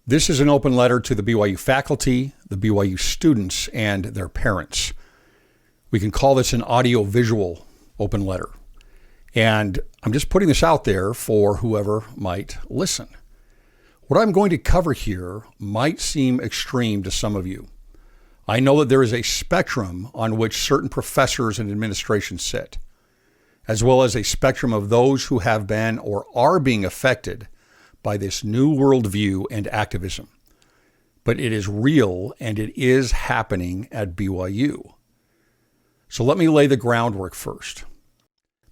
This is an open letter to the BYU faculty, the BYU students, and their parents. We can call this an audio-visual open letter. And I'm just putting this out there for whoever might listen. What I'm going to cover here might seem extreme to some of you. I know that there is a spectrum on which certain professors and administration sit, as well as a spectrum of those who have been or are being affected by this new worldview and activism. But it is real and it is happening at BYU. So let me lay the groundwork first.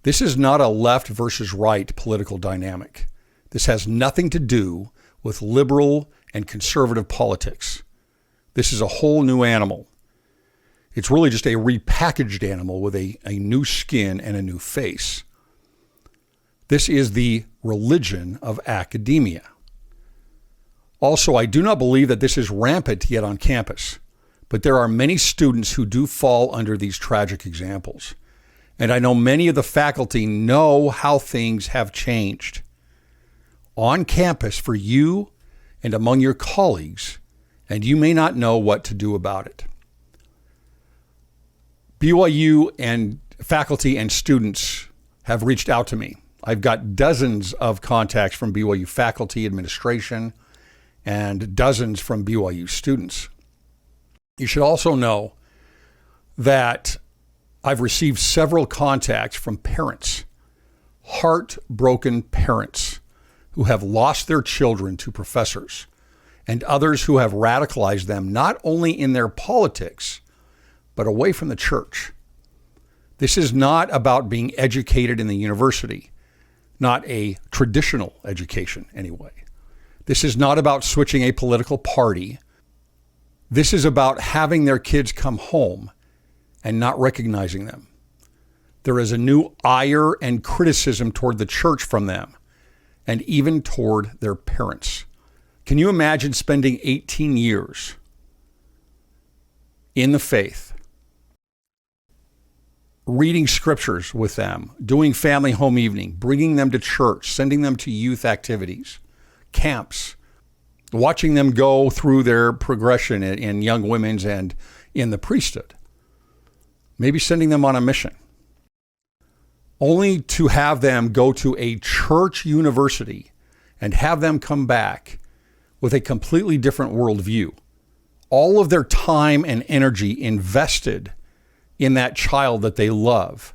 This is not a left versus right political dynamic. This has nothing to do with liberal and conservative politics. This is a whole new animal. It's really just a repackaged animal with a new skin and a new face. This is the religion of academia. Also, I do not believe that this is rampant yet on campus, but there are many students who do fall under these tragic examples. And I know many of the faculty know how things have changed. On campus for you and among your colleagues, and you may not know what to do about it. BYU and faculty and students have reached out to me. I've got dozens of contacts from BYU faculty, administration, and dozens from BYU students. You should also know that I've received several contacts from parents, heartbroken parents who have lost their children to professors, and others who have radicalized them not only in their politics, but away from the church. This is not about being educated in the university, not a traditional education anyway. This is not about switching a political party. This is about having their kids come home and not recognizing them. There is a new ire and criticism toward the church from them, and even toward their parents. Can you imagine spending 18 years in the faith, reading scriptures with them, doing family home evening, bringing them to church, sending them to youth activities, camps, watching them go through their progression in young women's and in the priesthood, maybe sending them on a mission, only to have them go to a church university and have them come back with a completely different worldview. All of their time and energy invested in that child that they love,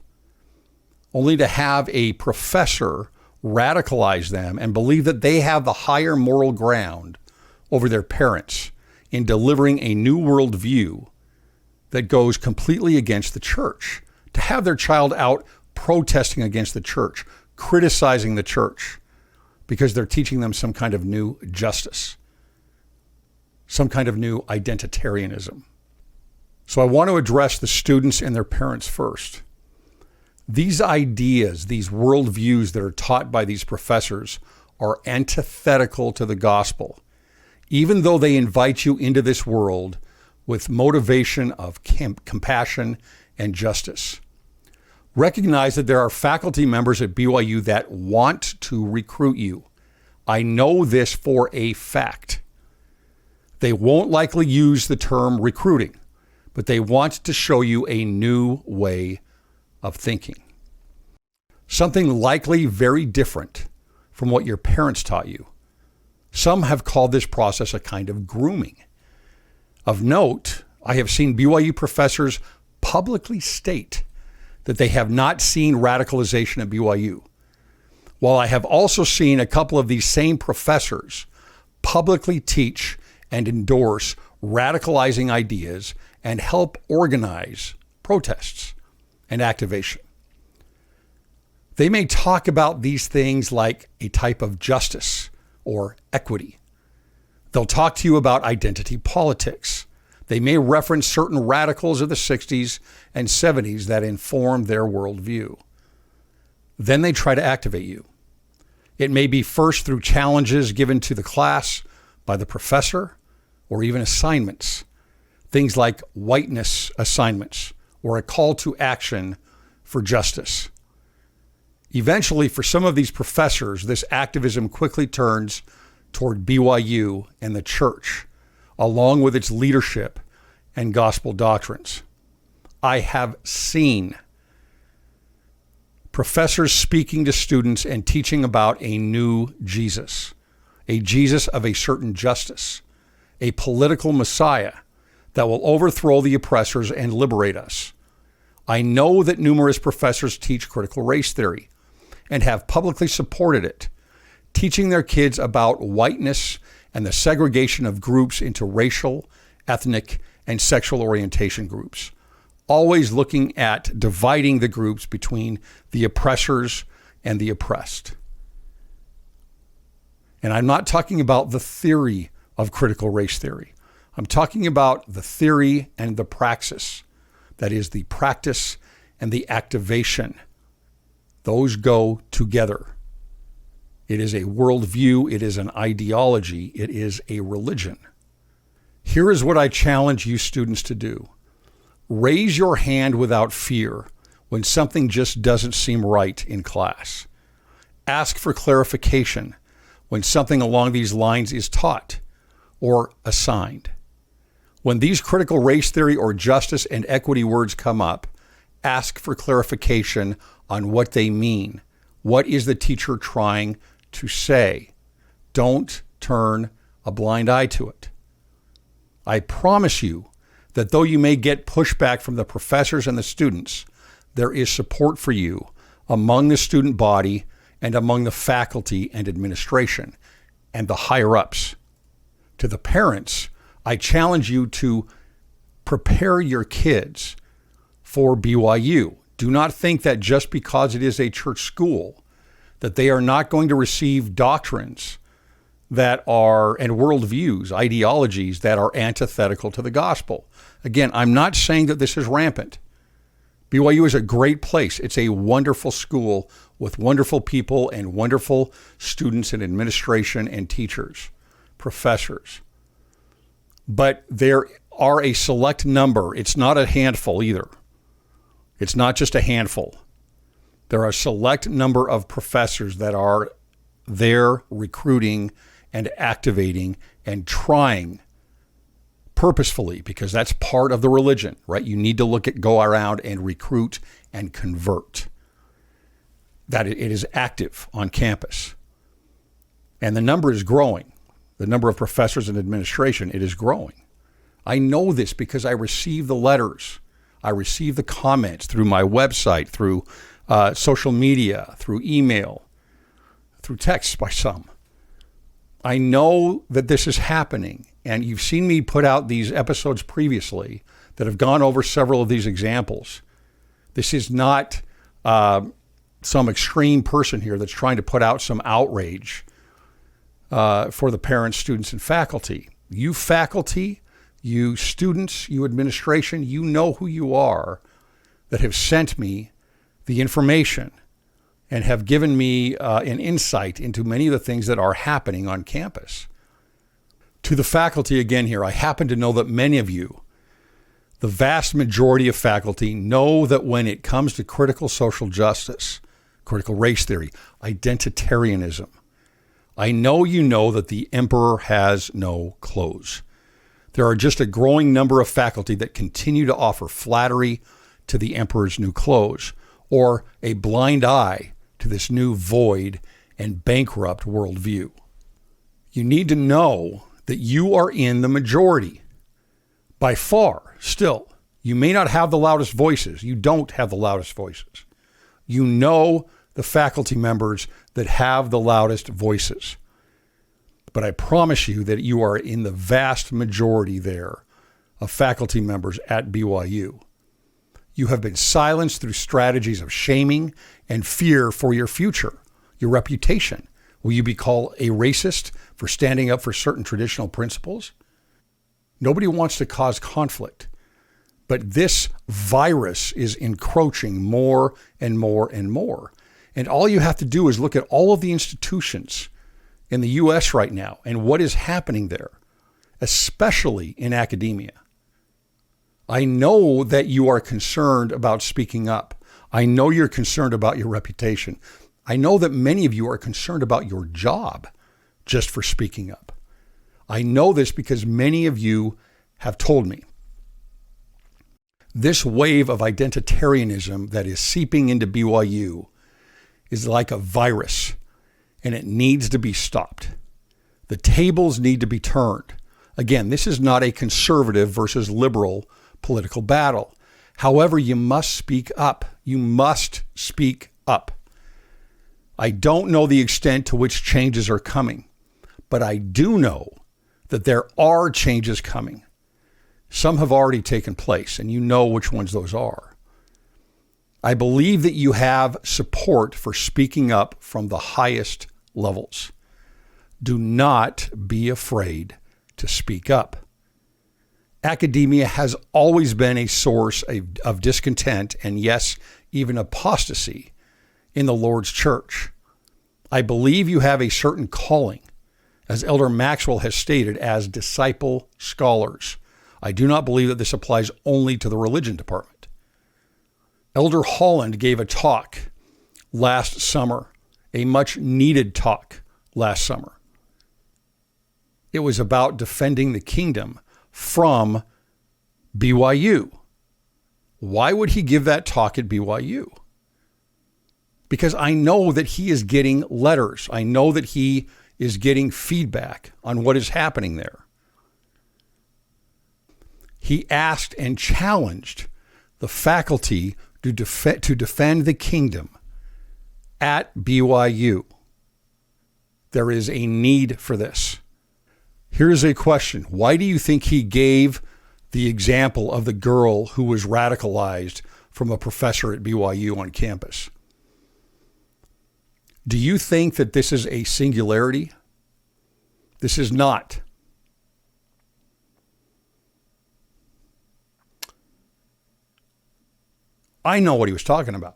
only to have a professor radicalize them and believe that they have the higher moral ground over their parents in delivering a new worldview that goes completely against the church. To have their child out protesting against the church, criticizing the church, because they're teaching them some kind of new justice, some kind of new identitarianism. So I want to address the students and their parents first. These ideas, these worldviews that are taught by these professors are antithetical to the gospel, even though they invite you into this world with motivation of compassion and justice. Recognize that there are faculty members at BYU that want to recruit you. I know this for a fact. They won't likely use the term recruiting, but they want to show you a new way of thinking. Something likely very different from what your parents taught you. Some have called this process a kind of grooming. Of note, I have seen BYU professors publicly state that they have not seen radicalization at BYU, while I have also seen a couple of these same professors publicly teach and endorse radicalizing ideas and help organize protests and activation. They may talk about these things like a type of justice or equity. They'll talk to you about identity politics. They may reference certain radicals of the 60s and 70s that informed their worldview. Then they try to activate you. It may be first through challenges given to the class by the professor, or even assignments, things like whiteness assignments or a call to action for justice. Eventually, for some of these professors, this activism quickly turns toward BYU and the church, along with its leadership and gospel doctrines. I have seen professors speaking to students and teaching about a new Jesus, a Jesus of a certain justice, a political Messiah that will overthrow the oppressors and liberate us. I know that numerous professors teach critical race theory and have publicly supported it, teaching their kids about whiteness and the segregation of groups into racial, ethnic, and sexual orientation groups, always looking at dividing the groups between the oppressors and the oppressed. And I'm not talking about the theory of critical race theory. I'm talking about the theory and the praxis. That is the practice and the activation. Those go together. It is a worldview. It is an ideology. It is a religion. Here is what I challenge you students to do. Raise your hand without fear when something just doesn't seem right in class. Ask for clarification when something along these lines is taught or assigned. When these critical race theory or justice and equity words come up, ask for clarification on what they mean. What is the teacher trying to say? Don't turn a blind eye to it. I promise you that though you may get pushback from the professors and the students, there is support for you among the student body and among the faculty and administration and the higher ups. To the parents, I challenge you to prepare your kids for BYU. Do not think that just because it is a church school, that they are not going to receive doctrines that are, and worldviews, ideologies that are antithetical to the gospel. Again, I'm not saying that this is rampant. BYU is a great place. It's a wonderful school with wonderful people and wonderful students and administration and teachers, professors. But there are a select number. It's not a handful either. It's not just a handful. There are a select number of professors that are there recruiting and activating and trying purposefully, because that's part of the religion, right? You need to go around and recruit and convert. That it is active on campus. And the number is growing. The number of professors and administration, it is growing. I know this because I receive the letters. I receive the comments through my website, through social media, through email, through text by some. I know that this is happening, and you've seen me put out these episodes previously that have gone over several of these examples. This is not some extreme person here that's trying to put out some outrage for the parents, students, and faculty. You faculty, you students, you administration, you know who you are that have sent me the information and have given me an insight into many of the things that are happening on campus. To the faculty again here, I happen to know that many of you, the vast majority of faculty, know that when it comes to critical social justice, critical race theory, identitarianism, I know you know that the emperor has no clothes. There are just a growing number of faculty that continue to offer flattery to the emperor's new clothes, or a blind eye to this new void and bankrupt worldview. You need to know that you are in the majority. By far, still. You may not have the loudest voices. You don't have the loudest voices. You know the faculty members that have the loudest voices. But I promise you that you are in the vast majority there of faculty members at BYU. You have been silenced through strategies of shaming and fear for your future, your reputation. Will you be called a racist for standing up for certain traditional principles? Nobody wants to cause conflict, but this virus is encroaching more and more and more. And all you have to do is look at all of the institutions in the U.S. right now and what is happening there, especially in academia. I know that you are concerned about speaking up. I know you're concerned about your reputation. I know that many of you are concerned about your job, just for speaking up. I know this because many of you have told me. This wave of identitarianism that is seeping into BYU is like a virus, and it needs to be stopped. The tables need to be turned. Again, this is not a conservative versus liberal political battle. However, you must speak up. You must speak up. I don't know the extent to which changes are coming, but I do know that there are changes coming. Some have already taken place, and you know which ones those are. I believe that you have support for speaking up from the highest levels. Do not be afraid to speak up. Academia has always been a source of discontent and, yes, even apostasy in the Lord's church. I believe you have a certain calling, as Elder Maxwell has stated, as disciple scholars. I do not believe that this applies only to the religion department. Elder Holland gave a talk last summer, a much needed talk last summer. It was about defending the kingdom from BYU. Why would he give that talk at BYU? Because I know that he is getting letters. I know that he is getting feedback on what is happening there. He asked and challenged the faculty to defend the kingdom at BYU. There is a need for this. Here's a question. Why do you think he gave the example of the girl who was radicalized from a professor at BYU on campus? Do you think that this is a singularity? This is not. I know what he was talking about.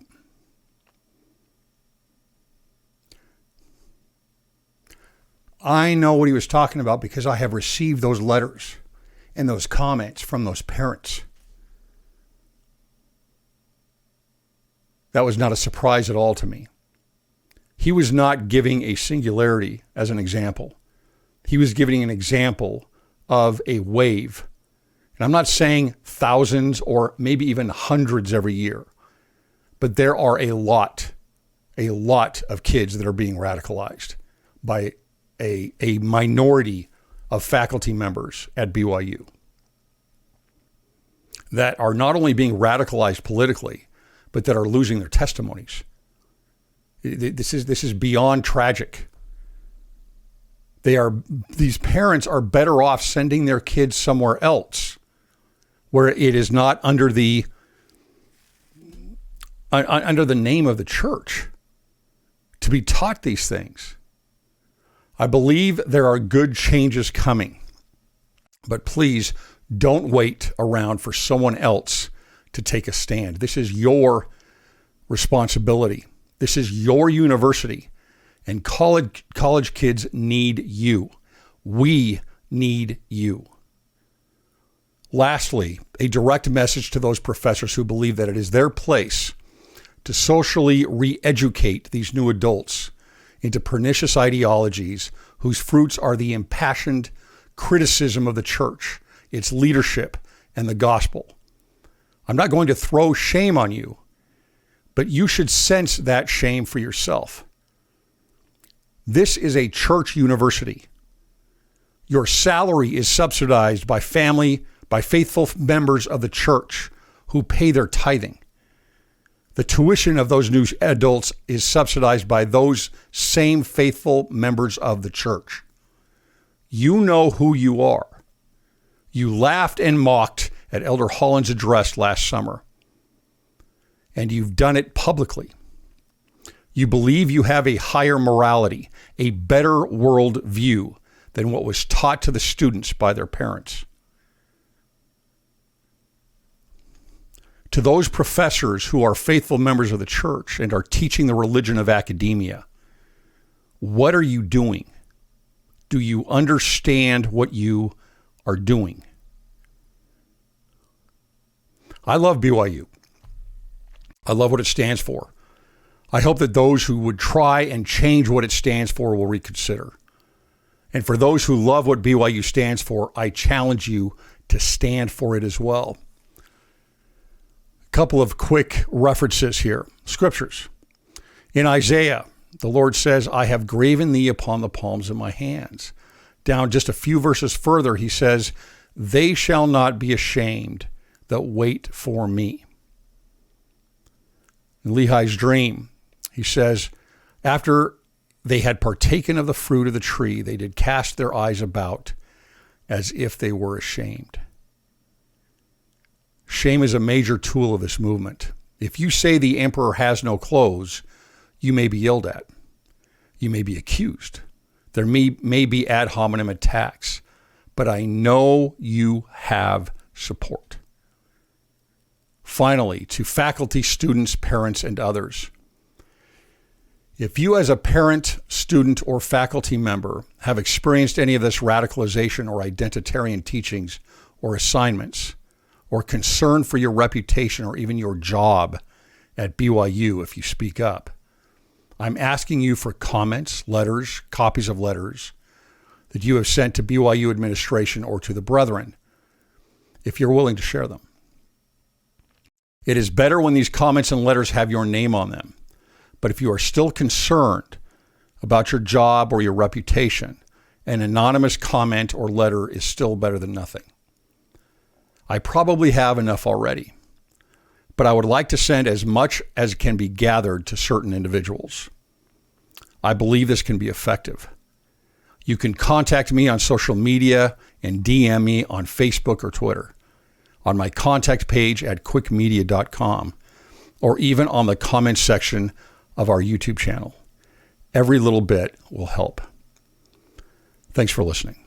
I know what he was talking about because I have received those letters and those comments from those parents. That was not a surprise at all to me. He was not giving a singularity as an example. He was giving an example of a wave. And I'm not saying thousands or maybe even hundreds every year, but there are a lot of kids that are being radicalized by a minority of faculty members at BYU that are not only being radicalized politically, but that are losing their testimonies. This is beyond tragic. These parents are better off sending their kids somewhere else where it is not under the name of the church to be taught these things. I believe there are good changes coming, but please don't wait around for someone else to take a stand. This is your responsibility. This is your university, and college kids need you. We need you. Lastly, a direct message to those professors who believe that it is their place to socially re-educate these new adults into pernicious ideologies whose fruits are the impassioned criticism of the church, its leadership, and the gospel. I'm not going to throw shame on you, but you should sense that shame for yourself. This is a church university. Your salary is subsidized by faithful members of the church who pay their tithing. The tuition of those new adults is subsidized by those same faithful members of the church. You know who you are. You laughed and mocked at Elder Holland's address last summer, and you've done it publicly. You believe you have a higher morality, a better world view than what was taught to the students by their parents. To those professors who are faithful members of the church and are teaching the religion of academia, what are you doing? Do you understand what you are doing? I love BYU. I love what it stands for. I hope that those who would try and change what it stands for will reconsider. And for those who love what BYU stands for, I challenge you to stand for it as well. A couple of quick references here. Scriptures. In Isaiah, the Lord says, I have graven thee upon the palms of my hands. Down just a few verses further, he says, they shall not be ashamed that wait for me. In Lehi's dream, he says, after they had partaken of the fruit of the tree, they did cast their eyes about as if they were ashamed. Shame is a major tool of this movement. If you say the emperor has no clothes, you may be yelled at. You may be accused. There may be ad hominem attacks, but I know you have support. Finally, to faculty, students, parents, and others, if you as a parent, student, or faculty member have experienced any of this radicalization or identitarian teachings or assignments, or concern for your reputation or even your job at BYU if you speak up, I'm asking you for comments, letters, copies of letters that you have sent to BYU administration or to the brethren, if you're willing to share them. It is better when these comments and letters have your name on them. But if you are still concerned about your job or your reputation, an anonymous comment or letter is still better than nothing. I probably have enough already, but I would like to send as much as can be gathered to certain individuals. I believe this can be effective. You can contact me on social media and DM me on Facebook or Twitter, on my contact page at cwicmedia.com, or even on the comments section of our YouTube channel. Every little bit will help. Thanks for listening.